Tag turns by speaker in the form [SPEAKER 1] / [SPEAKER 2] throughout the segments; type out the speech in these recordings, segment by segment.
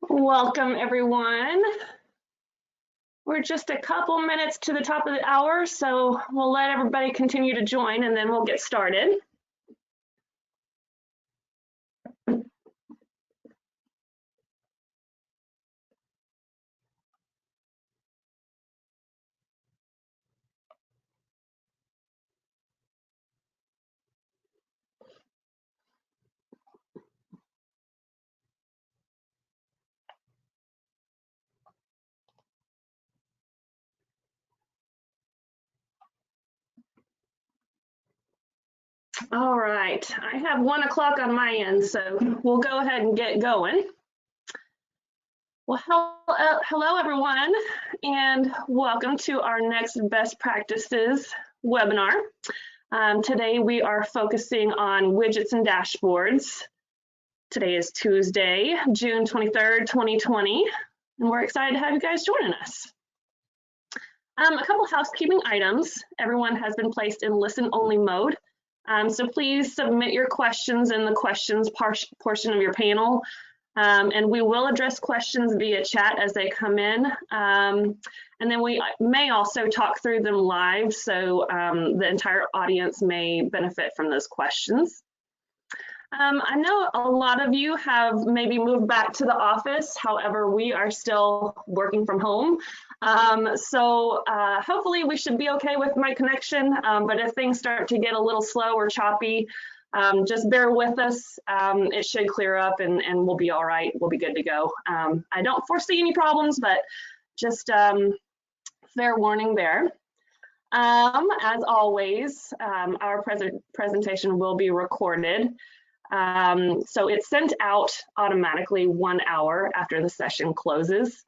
[SPEAKER 1] Welcome, everyone. We're just a couple minutes to the top of the hour, so we'll let everybody continue to join and then we'll get started. All right, I have 1 o'clock on my end, so we'll go ahead and get going. Well, hello everyone, and welcome to our next best practices webinar. Today we are focusing on widgets and dashboards. Today is Tuesday, June 23rd, 2020, and we're excited to have you guys joining us. A couple housekeeping items. Everyone has been placed in listen-only mode. So please submit your questions in the questions portion of your panel, and we will address questions via chat as they come in. And then we may also talk through them live, so the entire audience may benefit from those questions. I know a lot of you have maybe moved back to the office. However, we are still working from home. So hopefully we should be okay with my connection. But if things start to get a little slow or choppy, just bear with us. It should clear up and we'll be all right. We'll be good to go. I don't foresee any problems, but just fair warning there. As always, our presentation will be recorded. So it's sent out automatically 1 hour after the session closes.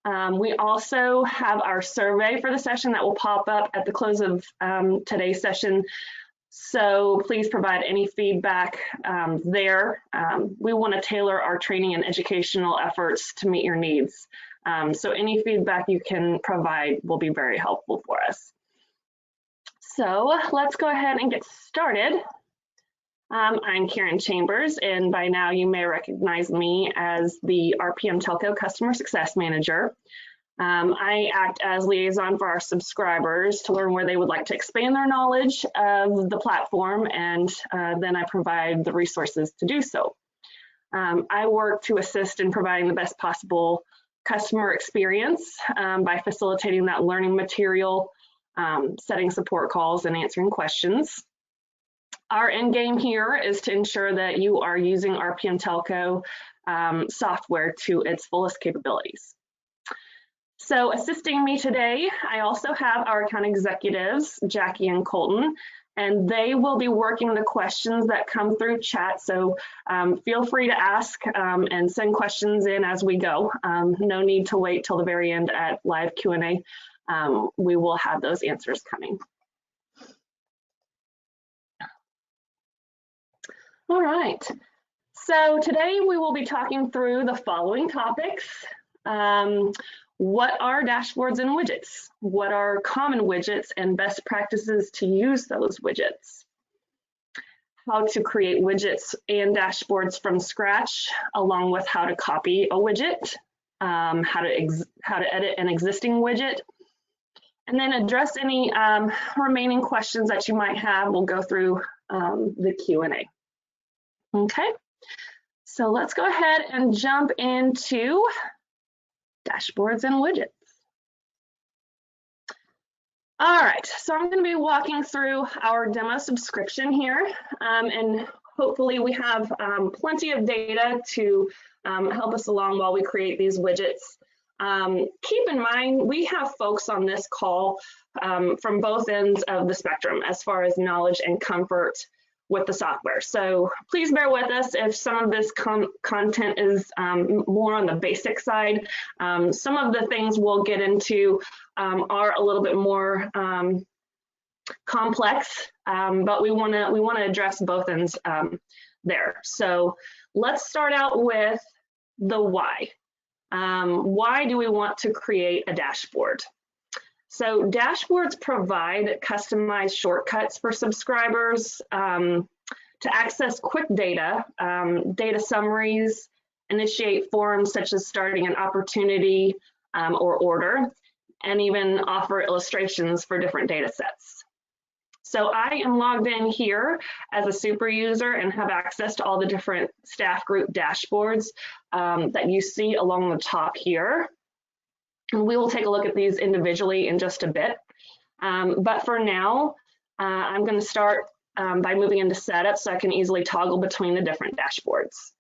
[SPEAKER 1] We also have our survey for the session that will pop up at the close of today's session. So please provide any feedback there. We want to tailor our training and educational efforts to meet your needs. So any feedback you can provide will be very helpful for us. So let's go ahead and get started. I'm Karen Chambers, and by now you may recognize me as the RPM Telco Customer Success Manager. I act as liaison for our subscribers to learn where they would like to expand their knowledge of the platform, and then I provide the resources to do so. I work to assist in providing the best possible customer experience by facilitating that learning material, setting support calls, and answering questions. Our end game here is to ensure that you are using RPM Telco software to its fullest capabilities. So assisting me today, I also have our account executives, Jackie and Colton, and they will be working the questions that come through chat. So feel free to ask and send questions in as we go. No need to wait till the very end at live Q&A. We will have those answers coming. All right, so today we will be talking through the following topics. What are dashboards and widgets? What are common widgets and best practices to use those widgets? How to create widgets and dashboards from scratch, along with how to copy a widget, how to edit an existing widget, and then address any remaining questions that you might have. We'll go through the Q&A. Okay, so let's go ahead and jump into dashboards and widgets. All right, so I'm going to be walking through our demo subscription here, and hopefully we have plenty of data to help us along while we create these widgets. Keep in mind, we have folks on this call from both ends of the spectrum as far as knowledge and comfort with the software. So please bear with us if some of this content is more on the basic side. Some of the things we'll get into are a little bit more complex, but we want to address both ends there. So let's start out with the why. Why do we want to create a dashboard? So dashboards provide customized shortcuts for subscribers to access quick data, data summaries, initiate forms such as starting an opportunity or order, and even offer illustrations for different data sets. So I am logged in here as a super user and have access to all the different staff group dashboards that you see along the top here. And we will take a look at these individually in just a bit. But for now, I'm going to start by moving into setup so I can easily toggle between the different dashboards.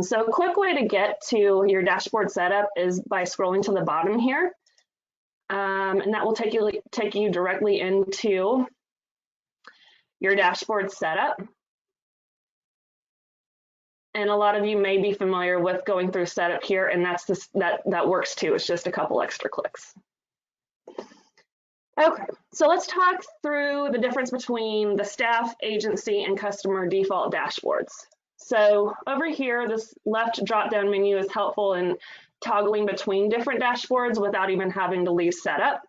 [SPEAKER 1] So a quick way to get to your dashboard setup is by scrolling to the bottom here. And that will take you directly into your dashboard setup. And a lot of you may be familiar with going through setup here, and that works too. It's just a couple extra clicks. Okay, so let's talk through the difference between the staff, agency, and customer default dashboards. So over here, this left drop-down menu is helpful in toggling between different dashboards without even having to leave setup.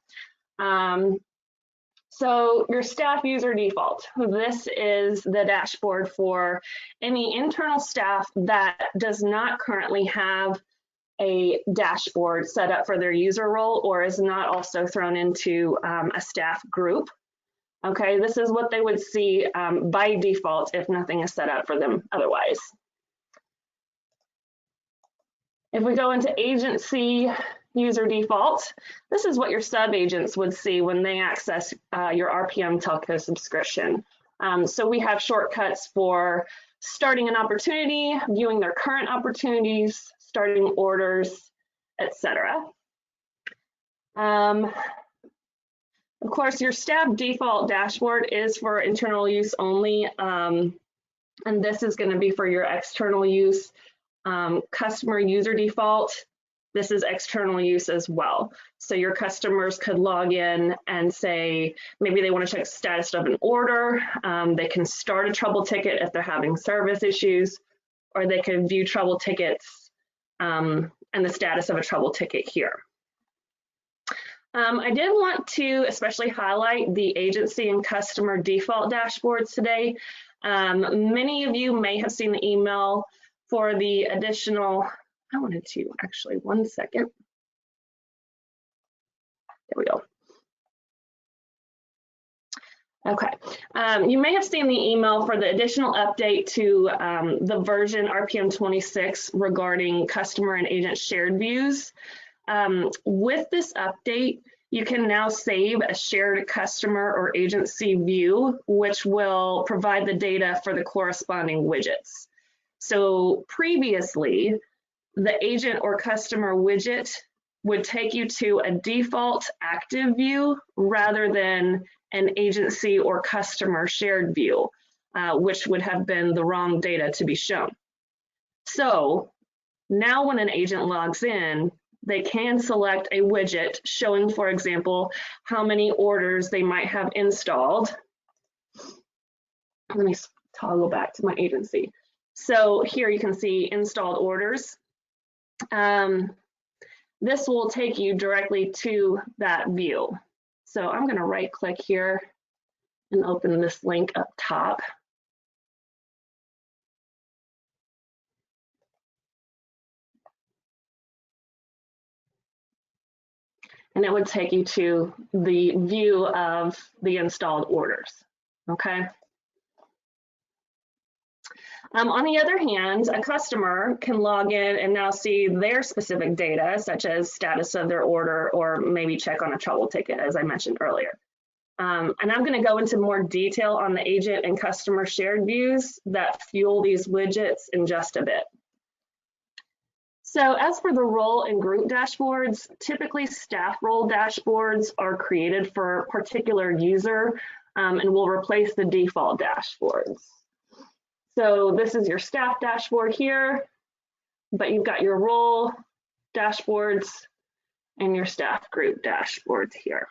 [SPEAKER 1] So your staff user default, this is the dashboard for any internal staff that does not currently have a dashboard set up for their user role or is not also thrown into a staff group. Okay, this is what they would see by default if nothing is set up for them otherwise. If we go into agency user default, this is what your sub-agents would see when they access your RPM telco subscription. So we have shortcuts for starting an opportunity, viewing their current opportunities, starting orders, etc. Of course, your staff default dashboard is for internal use only, and this is going to be for your external use. Customer user default, this is external use as well. So your customers could log in and say, maybe they want to check the status of an order. They can start a trouble ticket if they're having service issues, or they can view trouble tickets and the status of a trouble ticket here. I did want to especially highlight the agency and customer default dashboards today. Many of you may have seen the email for the additional, I wanted to actually, one second. There we go. Okay, you may have seen the email for the additional update to the version RPM 26 regarding customer and agent shared views. With this update, you can now save a shared customer or agency view, which will provide the data for the corresponding widgets. So previously, the agent or customer widget would take you to a default active view rather than an agency or customer shared view, which would have been the wrong data to be shown. So now when an agent logs in, they can select a widget showing, for example, how many orders they might have installed. Let me toggle back to my agency. So here you can see installed orders. This will take you directly to that view. So I'm going to right click here and open this link up top. And it would take you to the view of the installed orders, okay? On the other hand, a customer can log in and now see their specific data, such as status of their order or maybe check on a trouble ticket, as I mentioned earlier. And I'm going to go into more detail on the agent and customer shared views that fuel these widgets in just a bit. So as for the role and group dashboards, typically staff role dashboards are created for a particular user and will replace the default dashboards. So this is your staff dashboard here, but you've got your role dashboards and your staff group dashboards here.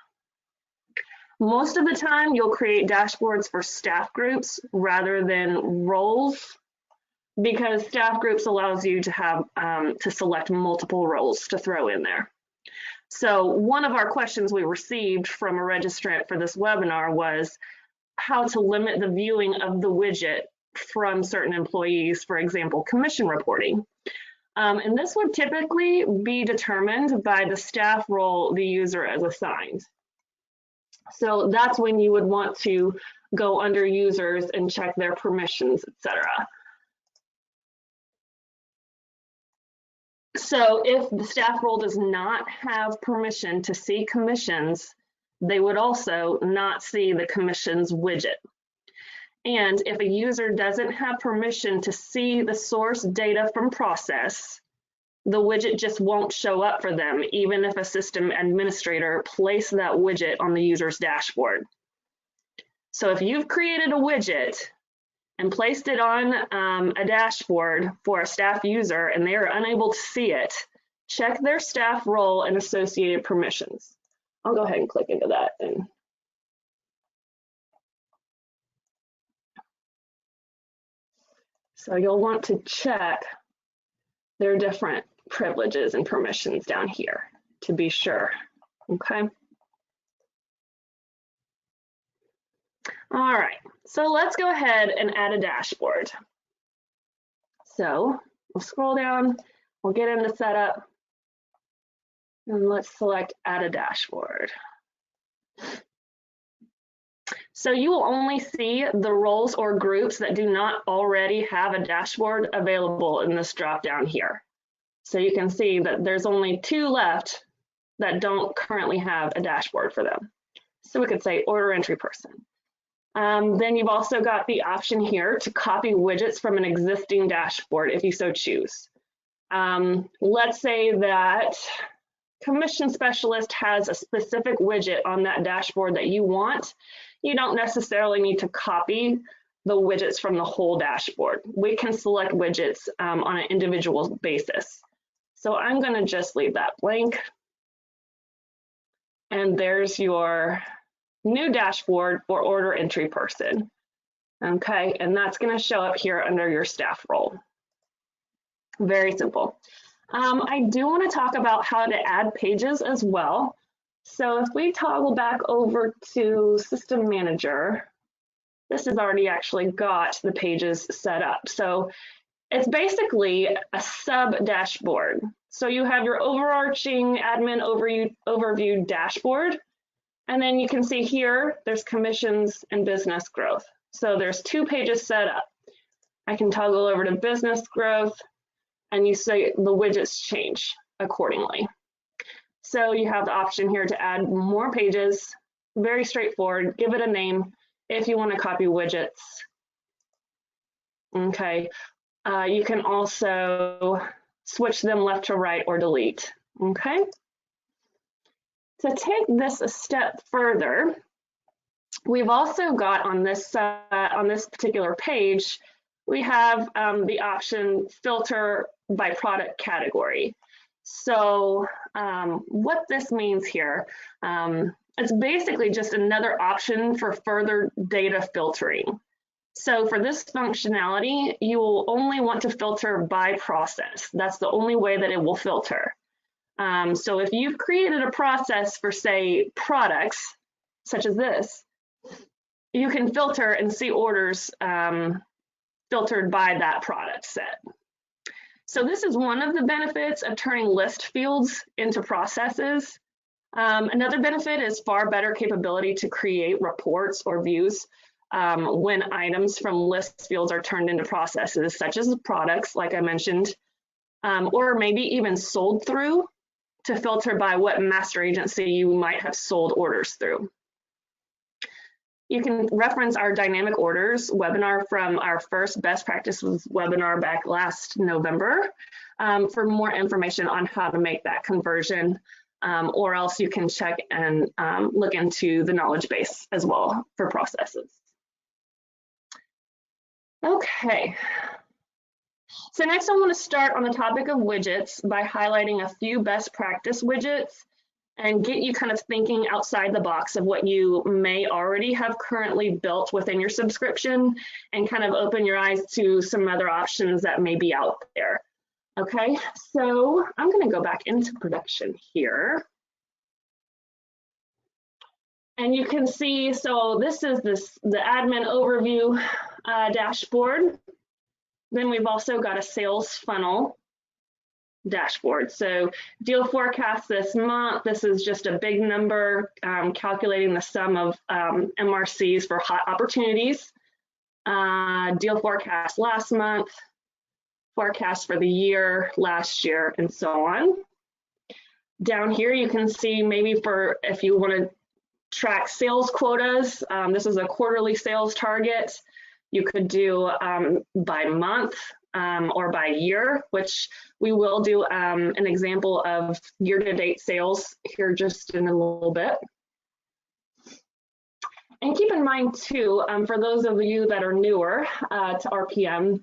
[SPEAKER 1] Most of the time, you'll create dashboards for staff groups rather than roles, because staff groups allows you to have to select multiple roles to throw in there. So one of our questions we received from a registrant for this webinar was how to limit the viewing of the widget from certain employees, for example, commission reporting. And this would typically be determined by the staff role the user is assigned. So that's when you would want to go under users and check their permissions, etc. So if the staff role does not have permission to see commissions, they would also not see the commissions widget. And if a user doesn't have permission to see the source data from process, the widget just won't show up for them, even if a system administrator placed that widget on the user's dashboard. So if you've created a widget and placed it on a dashboard for a staff user and they are unable to see it, check their staff role and associated permissions. I'll go ahead and click into that. So you'll want to check their different privileges and permissions down here to be sure, okay? All right, so let's go ahead and add a dashboard. So we'll scroll down, we'll get into setup, and let's select add a dashboard. So you will only see the roles or groups that do not already have a dashboard available in this drop down here. So you can see that there's only 2 left that don't currently have a dashboard for them. So we could say order entry person. Then you've also got the option here to copy widgets from an existing dashboard if you so choose. Let's say that commission specialist has a specific widget on that dashboard that you want. You don't necessarily need to copy the widgets from the whole dashboard. We can select widgets on an individual basis. So I'm going to just leave that blank. And there's your new dashboard for order entry person. Okay, and that's going to show up here under your staff role. Very simple. I do want to talk about how to add pages as well. So if we toggle back over to System Manager, this has already actually got the pages set up. So it's basically a sub dashboard. So you have your overarching admin overview dashboard. And then you can see here, there's commissions and business growth. So there's 2 pages set up. I can toggle over to business growth and you see the widgets change accordingly. So you have the option here to add more pages, very straightforward, give it a name if you want to copy widgets. Okay, you can also switch them left to right or delete, okay? To take this a step further, we've also got on this particular page, we have the option filter by product category. So what this means here, it's basically just another option for further data filtering. So for this functionality, you will only want to filter by process. That's the only way that it will filter. So if you've created a process for, say, products, such as this, you can filter and see orders filtered by that product set. So this is one of the benefits of turning list fields into processes. Another benefit is far better capability to create reports or views when items from list fields are turned into processes, such as products, like I mentioned, or maybe even sold through, to filter by what master agency you might have sold orders through. You can reference our dynamic orders webinar from our first best practices webinar back last November for more information on how to make that conversion, or else you can check and look into the knowledge base as well for processes. Okay. So next I want to start on the topic of widgets by highlighting a few best practice widgets and get you kind of thinking outside the box of what you may already have currently built within your subscription and kind of open your eyes to some other options that may be out there. Okay, so I'm going to go back into production here. And you can see, so this is the admin overview dashboard. Then we've also got a sales funnel dashboard. So deal forecast this month, this is just a big number, calculating the sum of MRCs for hot opportunities. Deal forecast last month, forecast for the year, last year, and so on. Down here, you can see maybe for if you want to track sales quotas, this is a quarterly sales target. You could do by month or by year, which we will do an example of year-to-date sales here just in a little bit. And keep in mind too, for those of you that are newer to RPM,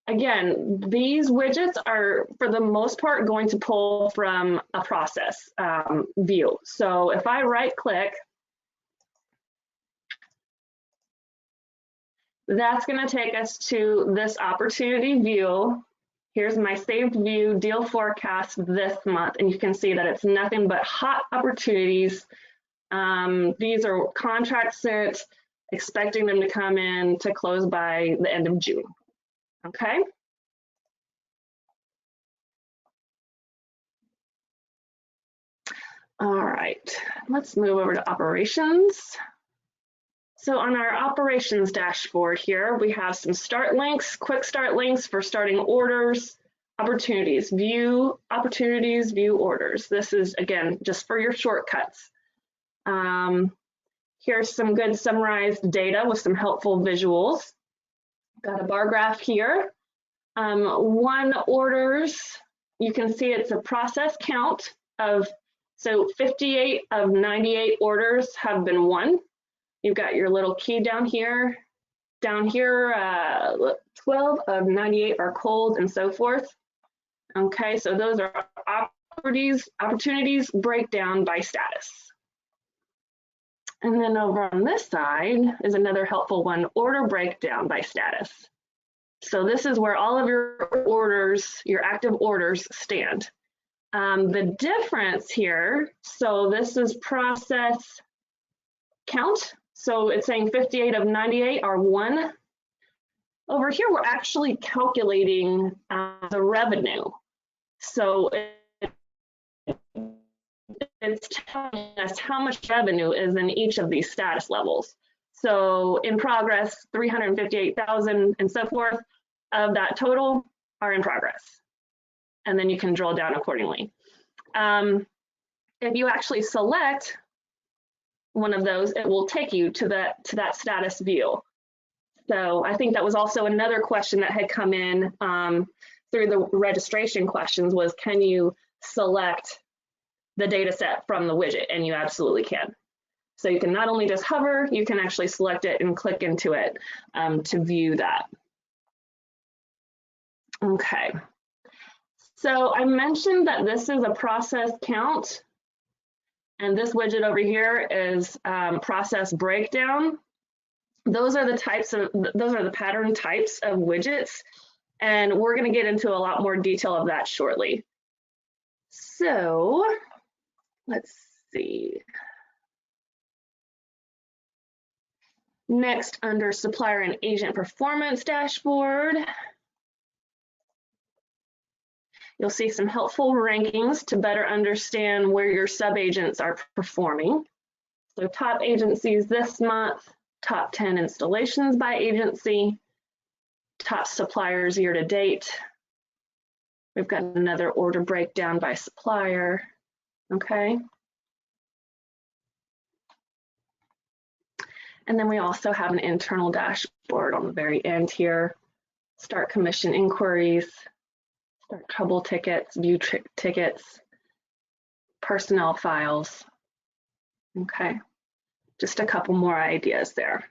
[SPEAKER 1] again, these widgets are for the most part going to pull from a process view. So if I right click, that's going to take us to this opportunity view. Here's my saved view, deal forecast this month, and you can see that it's nothing but hot opportunities. These are contracts sent, expecting them to come in to close by the end of June. Okay. All right, let's move over to operations. So on our operations dashboard here, we have some start links, quick start links for starting orders, opportunities, view opportunities, view orders. This is, again, just for your shortcuts. Here's some good summarized data with some helpful visuals. Got a bar graph here. One orders, you can see it's a process count of, so 58 of 98 orders have been won. You've got your little key down here. Down here, 12 of 98 are cold and so forth. Okay, so those are opportunities breakdown by status. And then over on this side is another helpful one, order breakdown by status. So this is where all of your orders, your active orders stand. The difference here, so this is process count. So it's saying 58 of 98 are won. Over here, we're actually calculating the revenue. So it's telling us how much revenue is in each of these status levels. So in progress, 358,000 and so forth of that total are in progress. And then you can drill down accordingly. If you actually select one of those, it will take you to that status view. So I think that was also another question that had come in through the registration questions was, can you select the data set from the widget? And you absolutely can. So you can not only just hover, you can actually select it and click into it to view that. Okay. So I mentioned that this is a process count, and this widget over here is process breakdown. Those are the pattern types of widgets, and we're going to get into a lot more detail of that shortly. So let's see. Next, under supplier and agent performance dashboard, you'll see some helpful rankings to better understand where your sub-agents are performing. So top agencies this month, top 10 installations by agency, top suppliers year to date. We've got another order breakdown by supplier, okay? And then we also have an internal dashboard on the very end here. Start commission inquiries, start trouble tickets, view tickets, personnel files. Okay, just a couple more ideas there.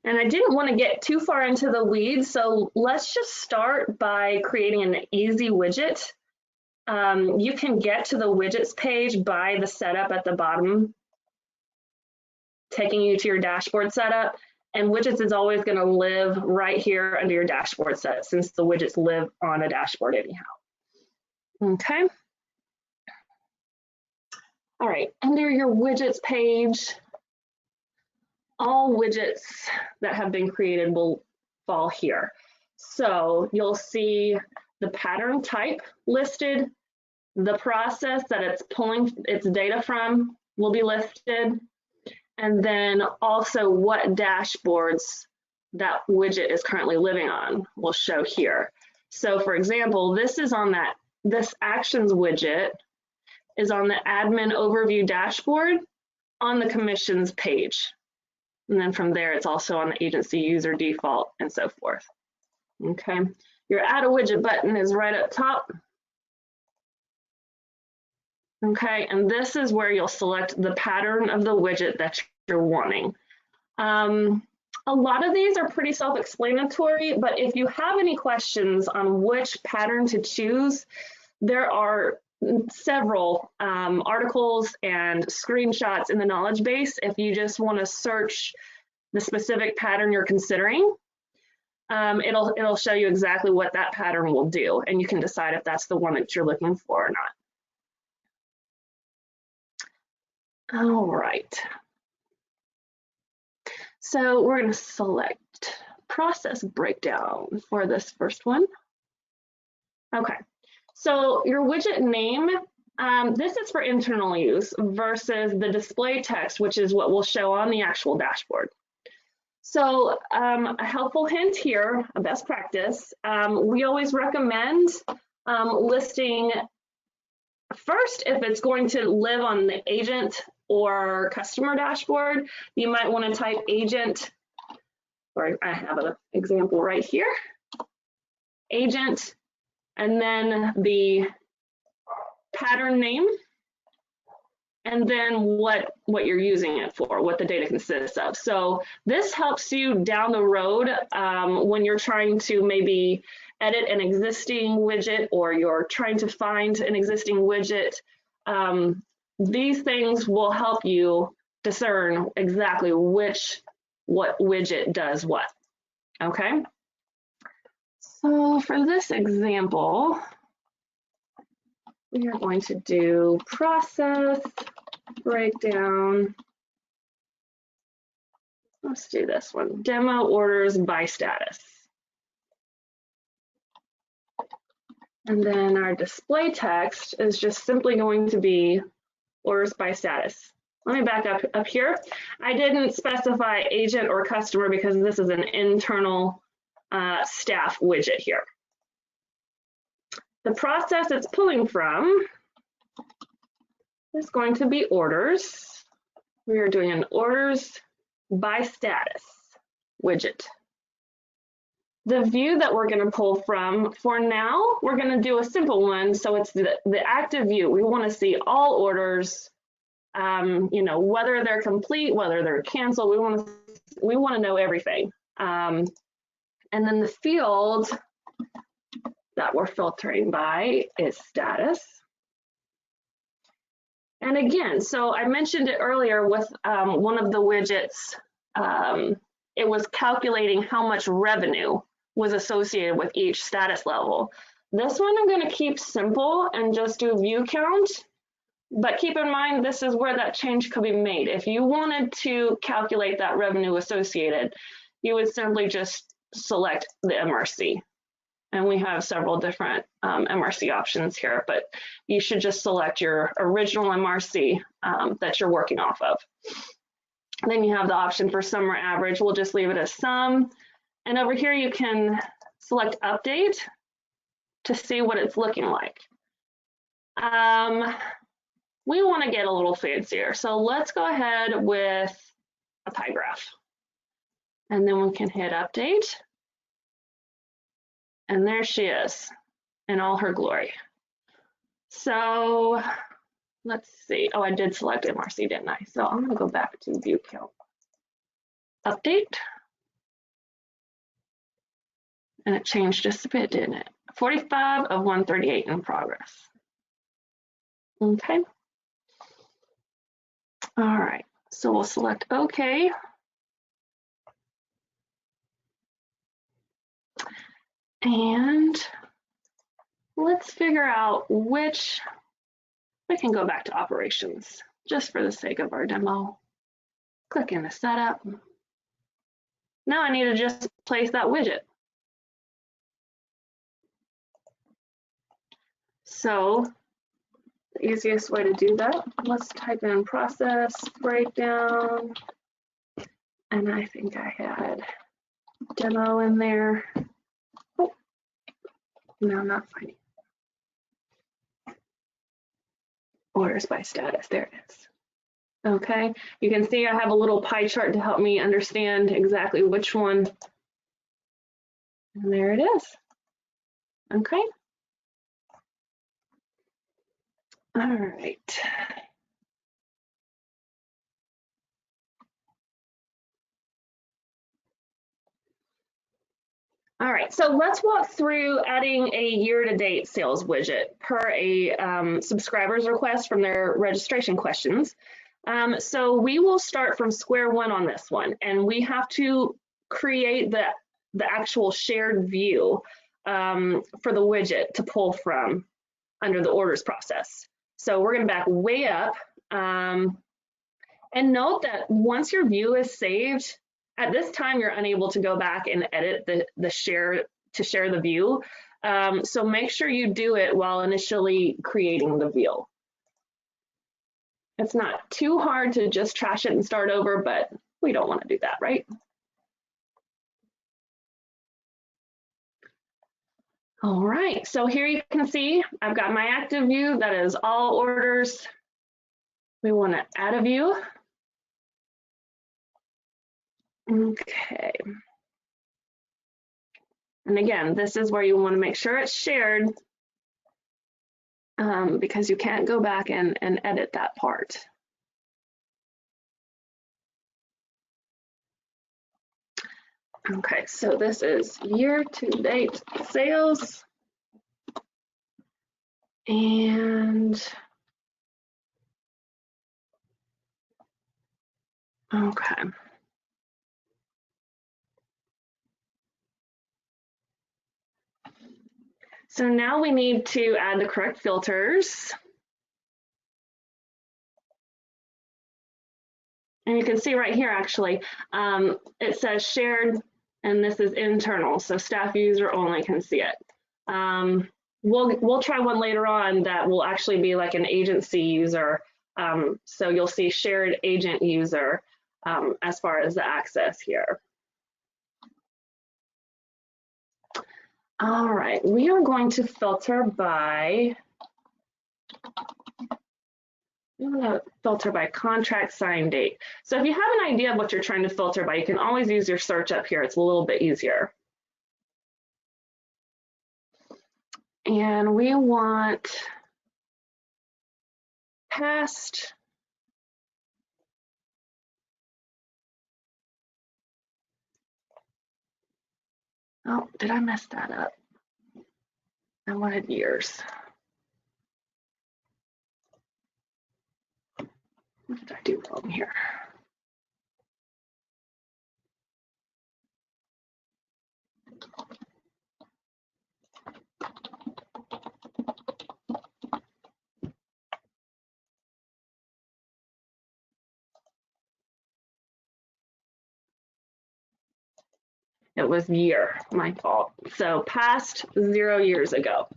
[SPEAKER 1] And I didn't want to get too far into the weeds, so let's just start by creating an easy widget. You can get to the widgets page by the setup at the bottom, taking you to your dashboard setup, and widgets is always going to live right here under your dashboard setup since the widgets live on a dashboard anyhow. Okay. All right, under your widgets page, all widgets that have been created will fall here. So you'll see the pattern type listed, the process that it's pulling its data from will be listed, and then also what dashboards that widget is currently living on will show here. So for example, this actions widget is on the admin overview dashboard on the commissions page. And then from there, it's also on the agency user default and so forth. Okay, your add a widget button is right up top. Okay, and this is where you'll select the pattern of the widget that you're wanting. A lot of these are pretty self-explanatory, but if you have any questions on which pattern to choose, there are several articles and screenshots in the knowledge base if you just want to search the specific pattern you're considering. It'll show you exactly what that pattern will do, and you can decide if that's the one that you're looking for or not. All right. So we're going to select process breakdown for this first one. Okay, so your widget name, this is for internal use versus the display text, which is what will show on the actual dashboard. So a helpful hint here, a best practice, we always recommend listing first if it's going to live on the agent or customer dashboard. You might want to type agent, or I have an example right here, agent, and then the pattern name, and then what you're using it for, what the data consists of. So this helps you down the road when you're trying to maybe edit an existing widget or you're trying to find an existing widget. These things will help you discern exactly what widget does what, okay? So for this example, we are going to do process breakdown. Let's do this one, demo orders by status. And then our display text is just simply going to be orders by status. Let me back up here. I didn't specify agent or customer because this is an internal staff widget here. The process it's pulling from is going to be orders. We are doing an orders by status widget. The view that we're going to pull from, for now, we're going to do a simple one. So it's the active view. We want to see all orders, you know, whether they're complete, whether they're canceled. We want to know everything. And then the field that we're filtering by is status. And again, so I mentioned it earlier with one of the widgets, it was calculating how much revenue was associated with each status level. This one I'm going to keep simple and just do view count, but keep in mind this is where that change could be made. If you wanted to calculate that revenue associated, you would simply just select the MRC. And we have several different MRC options here, but you should just select your original MRC that you're working off of. And then you have the option for sum or average. We'll just leave it as sum. And over here, you can select update to see what it's looking like. We want to get a little fancier. So let's go ahead with a pie graph. And then we can hit update. And there she is in all her glory. So let's see. Oh, I did select MRC, didn't I? So I'm going to go back to view count. Update. And it changed just a bit, didn't it? 45 of 138 in progress. Okay. All right. So we'll select OK. And let's figure out which, we can go back to operations just for the sake of our demo. Click into setup. Now I need to just place that widget. So the easiest way to do that, let's type in process breakdown. And I think I had demo in there. Oh, no, I'm not finding it. Orders by status, there it is. Okay, you can see I have a little pie chart to help me understand exactly which one. And there it is. Okay. All right. All right, so let's walk through adding a year-to-date sales widget per a subscriber's request from their registration questions. So we will start from square one on this one, and we have to create the actual shared view for the widget to pull from under the orders process. So we're going to back way up and note that once your view is saved, at this time you're unable to go back and edit the share to share the view. So make sure you do it while initially creating the view. It's not too hard to just trash it and start over, but we don't want to do that, right? All right, so here you can see I've got my active view that is all orders. We want to add a view. Okay. And again, this is where you want to make sure it's shared because you can't go back and edit that part. Okay, so this is year-to-date sales. And okay. So now we need to add the correct filters. And you can see right here, actually, it says shared, and this is internal, so staff user only can see it. We'll try one later on that will actually be like an agency user. So you'll see shared agent user as far as the access here. All right, we are going to filter by, contract sign date. So if you have an idea of what you're trying to filter by, you can always use your search up here. It's a little bit easier. And we want past Oh, did I mess that up? I wanted years. What did I do wrong here? It was year, my fault. So past 0 years ago.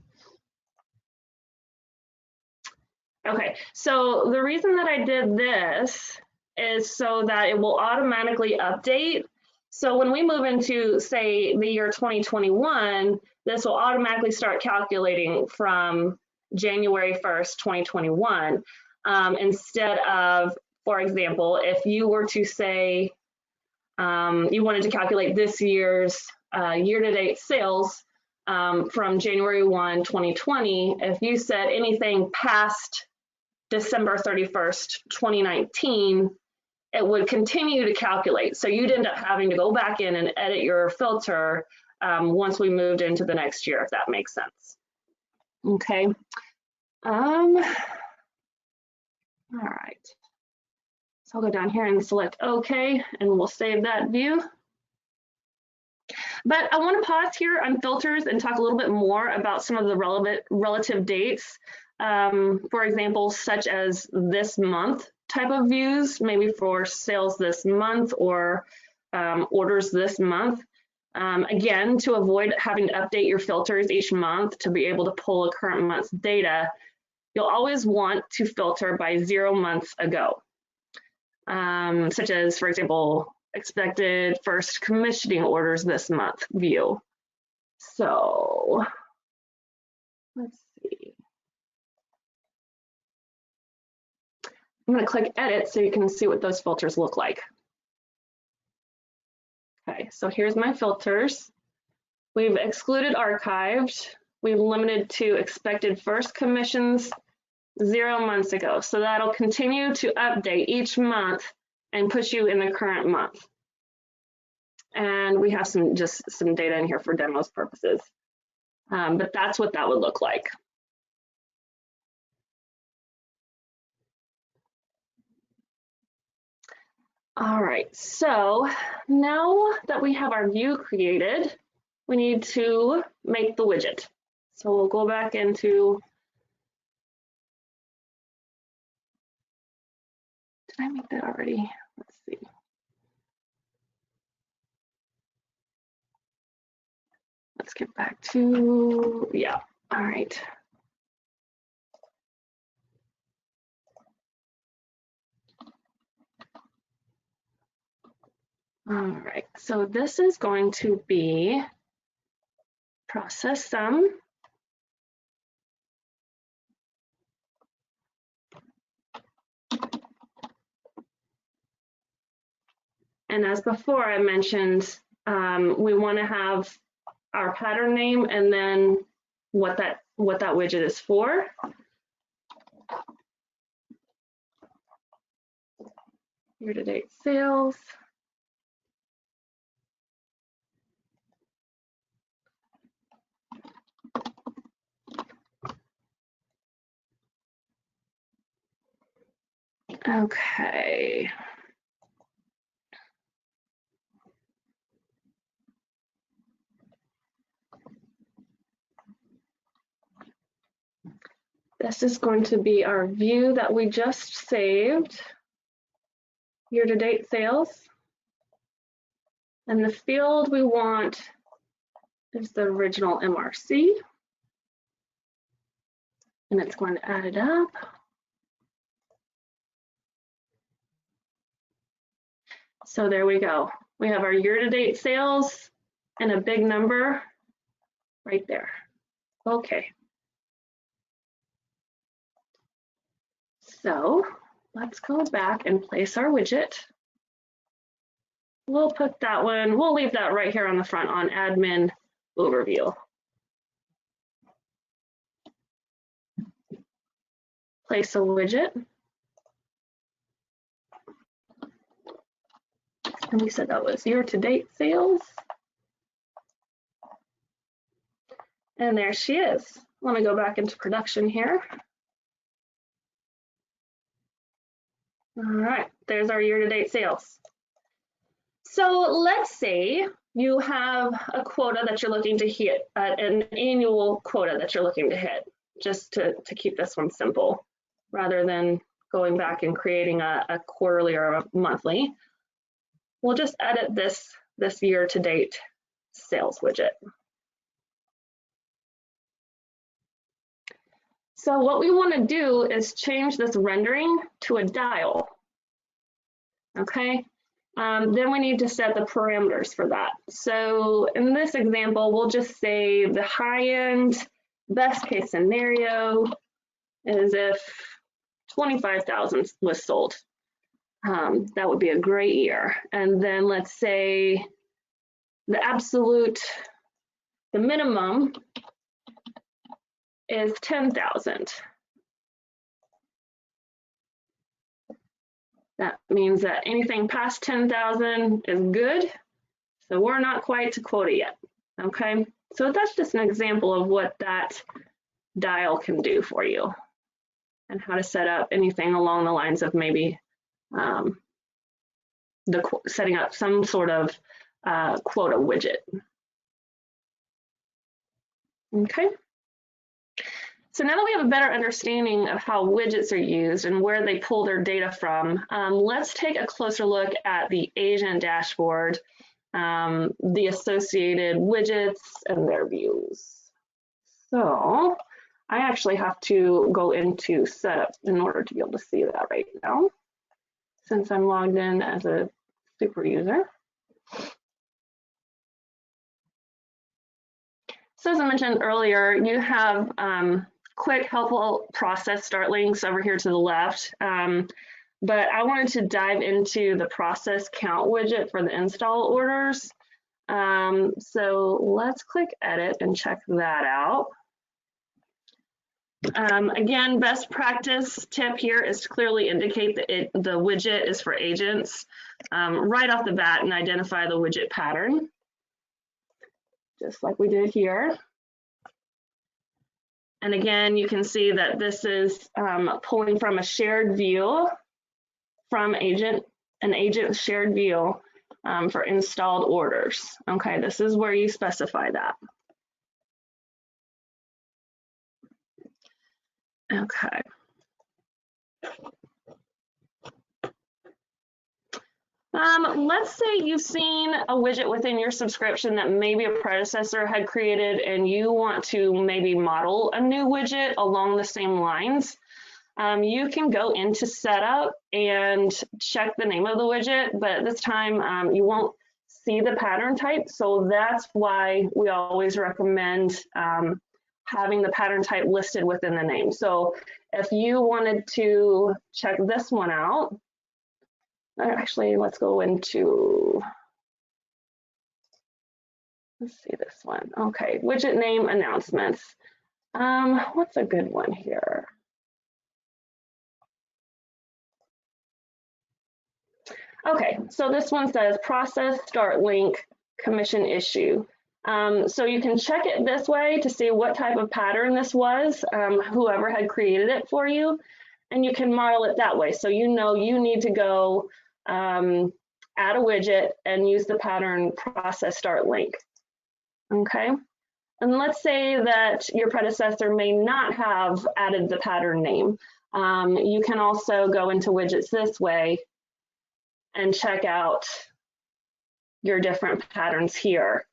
[SPEAKER 1] Okay, so the reason that I did this is so that it will automatically update. So when we move into, say, the year 2021, this will automatically start calculating from January 1st, 2021, instead of, for example, if you were to say you wanted to calculate this year's year-to-date sales from January 1, 2020, if you said anything past December 31st, 2019, it would continue to calculate. So you'd end up having to go back in and edit your filter once we moved into the next year, if that makes sense. Okay. All right. So I'll go down here and select OK, and we'll save that view. But I want to pause here on filters and talk a little bit more about some of the relative dates. For example, such as this month type of views, maybe for sales this month or orders this month. Again, to avoid having to update your filters each month to be able to pull a current month's data, you'll always want to filter by 0 months ago, such as, for example, expected first commissioning orders this month view. So let's see. I'm going to click edit so you can see what those filters look like. Okay, so here's my filters. We've excluded archived. We've limited to expected first commissions 0 months ago. So that'll continue to update each month and put you in the current month. And we have just some data in here for demos purposes. But that's what that would look like. All right, so now that we have our view created, we need to make the widget. So we'll go back into, did I make that already? Let's see. Let's get back to, yeah, all right. All right, so this is going to be process sum. And as before I mentioned, we want to have our pattern name and then what that widget is for. Year-to-date sales. Okay. This is going to be our view that we just saved, year-to-date sales. And the field we want is the original MRC. And it's going to add it up. So there we go. We have our year-to-date sales and a big number right there. Okay. So let's go back and place our widget. We'll put that one, we'll leave that right here on the front on admin overview. Place a widget. And we said that was year-to-date sales. And there she is. I want to go back into production here. All right, there's our year-to-date sales. So let's say you have a quota that you're looking to hit, an annual quota that you're looking to hit, just to keep this one simple, rather than going back and creating a quarterly or a monthly. We'll just edit this year-to-date sales widget. So what we want to do is change this rendering to a dial. Okay, then we need to set the parameters for that. So in this example, we'll just say the high-end best case scenario is if 25,000 was sold. That would be a great year. And then let's say the minimum is 10,000. That means that anything past 10,000 is good. So we're not quite to quota yet. Okay, so that's just an example of what that dial can do for you and how to set up anything along the lines of maybe setting up some sort of quota widget. Okay. So now that we have a better understanding of how widgets are used and where they pull their data from, let's take a closer look at the Asian dashboard the associated widgets and their views. So I actually have to go into setup in order to be able to see that right now, since I'm logged in as a super user. So as I mentioned earlier, you have quick, helpful process start links over here to the left. But I wanted to dive into the process count widget for the install orders. So let's click edit and check that out. Again, best practice tip here is to clearly indicate that the widget is for agents right off the bat and identify the widget pattern, just like we did here. And again, you can see that this is pulling from a shared view from an agent shared view for installed orders. Okay, this is where you specify that. Okay. Let's say you've seen a widget within your subscription that maybe a predecessor had created and you want to maybe model a new widget along the same lines. You can go into setup and check the name of the widget, but this time you won't see the pattern type. So that's why we always recommend having the pattern type listed within the name. So if you wanted to check this one out, actually, let's go into, let's see this one. Okay, widget name announcements. What's a good one here? Okay, so this one says process start link commission issue. So you can check it this way to see what type of pattern this was, whoever had created it for you, and you can model it that way. So you know you need to go add a widget and use the pattern process start link. Okay, and let's say that your predecessor may not have added the pattern name. You can also go into widgets this way and check out your different patterns here.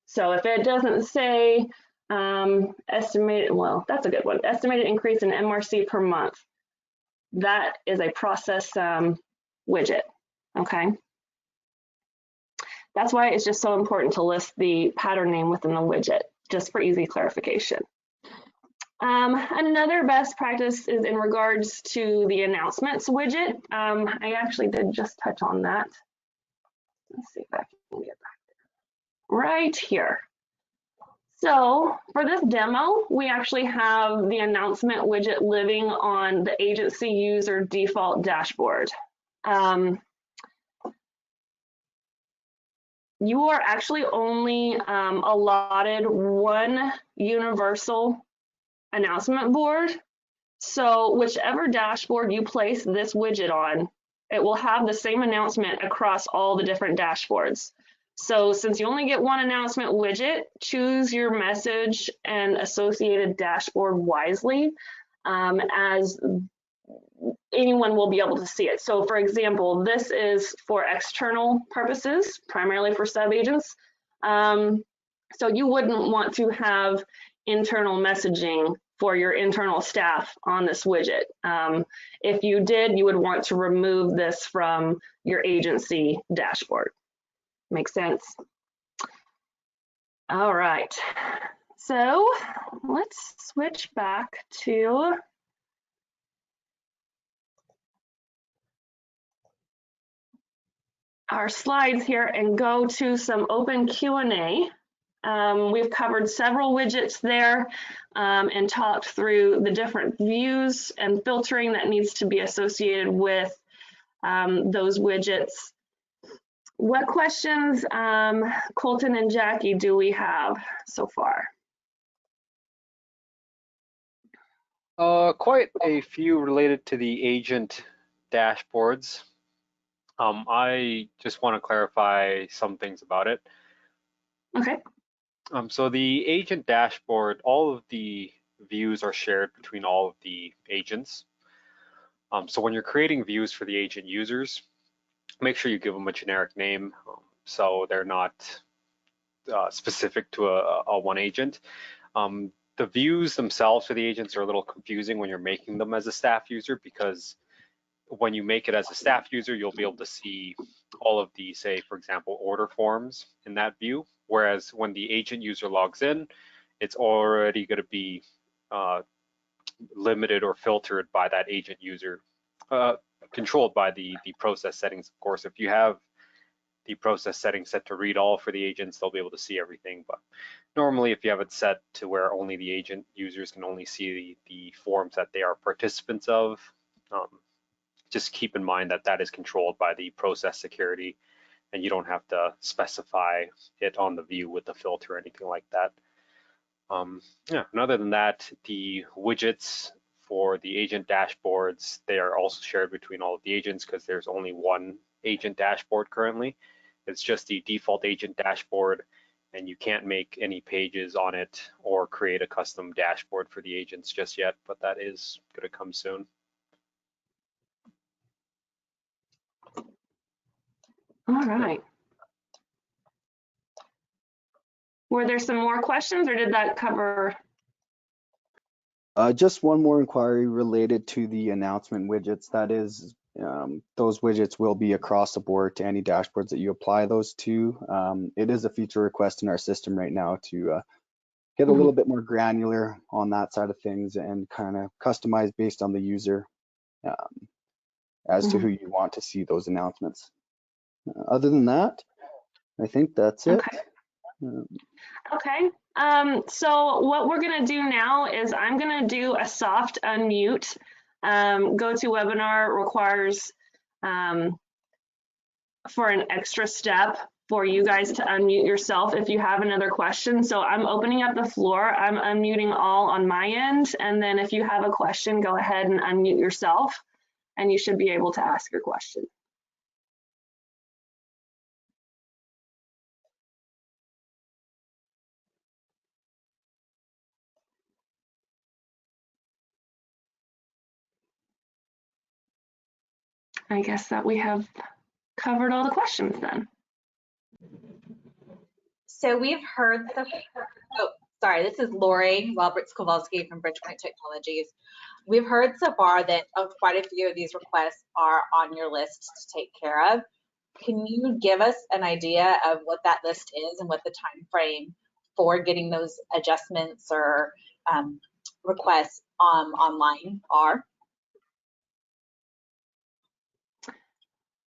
[SPEAKER 1] So if it doesn't say estimated, well, that's a good one, estimated increase in MRC per month, that is a process widget, okay? That's why it's just so important to list the pattern name within the widget, just for easy clarification. Another best practice is in regards to the announcements widget. I actually did just touch on that. Let's see if I can get back there. Right here. So for this demo, we actually have the announcement widget living on the agency user default dashboard. You are actually only allotted one universal announcement board. So whichever dashboard you place this widget on, it will have the same announcement across all the different dashboards. So since you only get one announcement widget, choose your message and associated dashboard wisely, as anyone will be able to see it. So for example, this is for external purposes, primarily for sub-agents. So you wouldn't want to have internal messaging for your internal staff on this widget. If you did, you would want to remove this from your agency dashboard. Makes sense? All right, so let's switch back to our slides here and go to some open Q&A. We've covered several widgets there and talked through the different views and filtering that needs to be associated with those widgets. What questions, Colton and Jackie, do we have so far?
[SPEAKER 2] Quite a few related to the agent dashboards. I just want to clarify some things about it.
[SPEAKER 1] Okay.
[SPEAKER 2] So the agent dashboard, all of the views are shared between all of the agents. So when you're creating views for the agent users, make sure you give them a generic name. so they're not specific to a one agent. The views themselves for the agents are a little confusing when you're making them as a staff user, because when you make it as a staff user, you'll be able to see all of the, say, for example, order forms in that view. Whereas when the agent user logs in, it's already going to be limited or filtered by that agent user, controlled by the process settings. Of course, if you have the process settings set to read all for the agents, they'll be able to see everything. But normally, if you have it set to where only the agent users can only see the forms that they are participants of, just keep in mind that that is controlled by the process security, and you don't have to specify it on the view with the filter or anything like that. Yeah, and other than that, the widgets for the agent dashboards, they are also shared between all of the agents because there's only one agent dashboard currently. It's just the default agent dashboard, and you can't make any pages on it or create a custom dashboard for the agents just yet, but that is going to come soon.
[SPEAKER 1] All right. Were there some more questions, or did that cover?
[SPEAKER 3] Just one more inquiry related to the announcement widgets. That is, those widgets will be across the board to any dashboards that you apply those to. It is a feature request in our system right now to get a little bit more granular on that side of things and kind of customize based on the user as to who you want to see those announcements. Other than that, I think that's it.
[SPEAKER 1] Okay. So what we're going to do now is I'm going to do a soft unmute. GoToWebinar requires for an extra step for you guys to unmute yourself if you have another question. So I'm opening up the floor. I'm unmuting all on my end. And then if you have a question, go ahead and unmute yourself, and you should be able to ask your question. I guess that we have covered all the questions then.
[SPEAKER 4] So we've heard the, this is Lori Roberts-Kowalski from Bridgepoint Technologies. We've heard so far that quite a few of these requests are on your list to take care of. Can you give us an idea of what that list is and what the time frame for getting those adjustments or requests online are?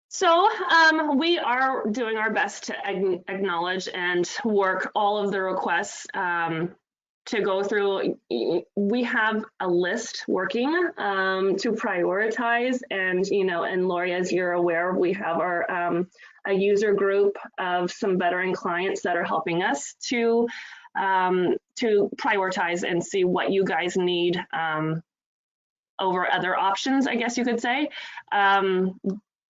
[SPEAKER 1] So we are doing our best to acknowledge and work all of the requests to go through. We have a list working to prioritize, and and Lori, as you're aware, we have our a user group of some veteran clients that are helping us to prioritize and see what you guys need over other options, I guess you could say.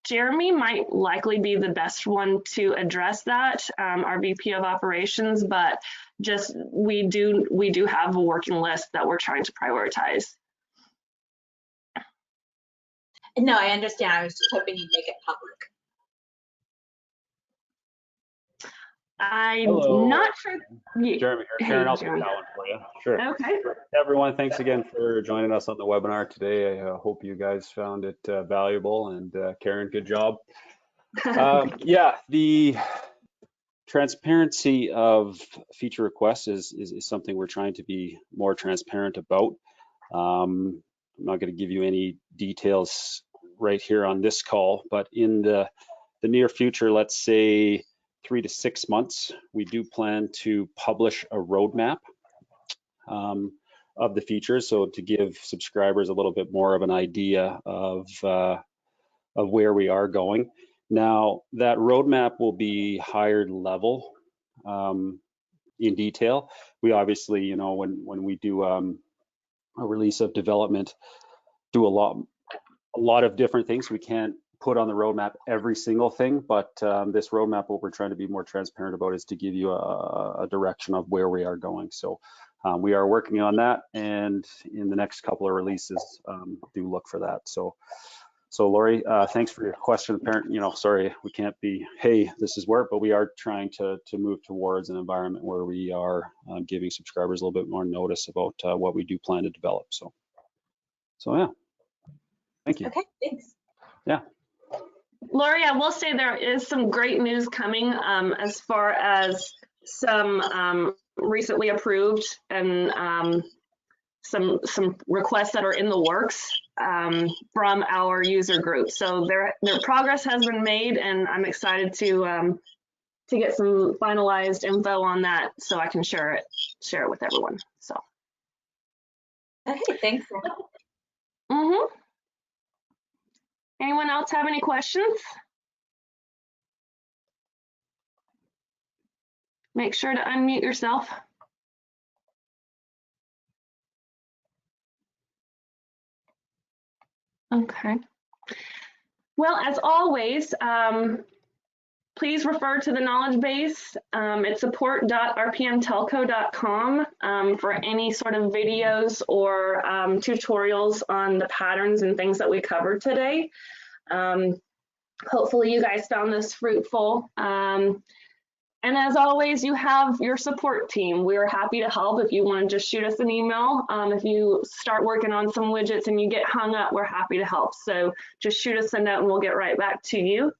[SPEAKER 1] Jeremy might likely be the best one to address that, our VP of operations, but just we do have a working list that we're trying to prioritize.
[SPEAKER 4] No, I understand. I was just hoping you'd make it public.
[SPEAKER 1] I'm not sure.
[SPEAKER 5] Jeremy here. Karen, I'll take that one for you. Sure.
[SPEAKER 1] Okay.
[SPEAKER 5] Everyone, thanks again for joining us on the webinar today. I hope you guys found it valuable, and Karen, good job. Yeah, the transparency of feature requests is something we're trying to be more transparent about. I'm not going to give you any details right here on this call, but in the near future, let's say 3 to 6 months, we do plan to publish a roadmap of the features, so to give subscribers a little bit more of an idea of where we are going. Now, that roadmap will be higher level in detail. We obviously, when we do a release of development, do a lot of different things. We can't put on the roadmap every single thing, but this roadmap, what we're trying to be more transparent about is to give you a direction of where we are going. So we are working on that, and in the next couple of releases, do look for that. So So Lori, thanks for your question. Sorry, we can't be, hey, this is where, but we are trying to move towards an environment where we are giving subscribers a little bit more notice about what we do plan to develop. So yeah, thank you.
[SPEAKER 4] Okay, thanks.
[SPEAKER 5] Yeah.
[SPEAKER 1] Lori, I will say there is some great news coming as far as some recently approved and some requests that are in the works from our user group. So their progress has been made, and I'm excited to get some finalized info on that so I can share it with everyone. So.
[SPEAKER 4] Okay, thanks.
[SPEAKER 1] Anyone else have any questions? Make sure to unmute yourself. Okay. Well, as always, please refer to the knowledge base at support.rpmtelco.com for any sort of videos or tutorials on the patterns and things that we covered today. Hopefully you guys found this fruitful. And as always, you have your support team. We're happy to help if you want to just shoot us an email. If you start working on some widgets and you get hung up, we're happy to help. So just shoot us a note and we'll get right back to you.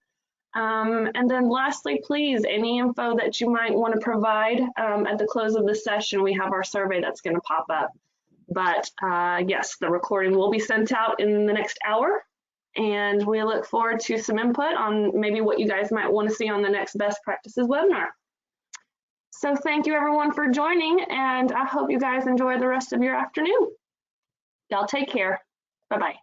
[SPEAKER 1] And then lastly, please, any info that you might want to provide at the close of the session, we have our survey that's going to pop up. But yes, the recording will be sent out in the next hour. And we look forward to some input on maybe what you guys might want to see on the next best practices webinar. So thank you everyone for joining, and I hope you guys enjoy the rest of your afternoon. Y'all take care. Bye-bye.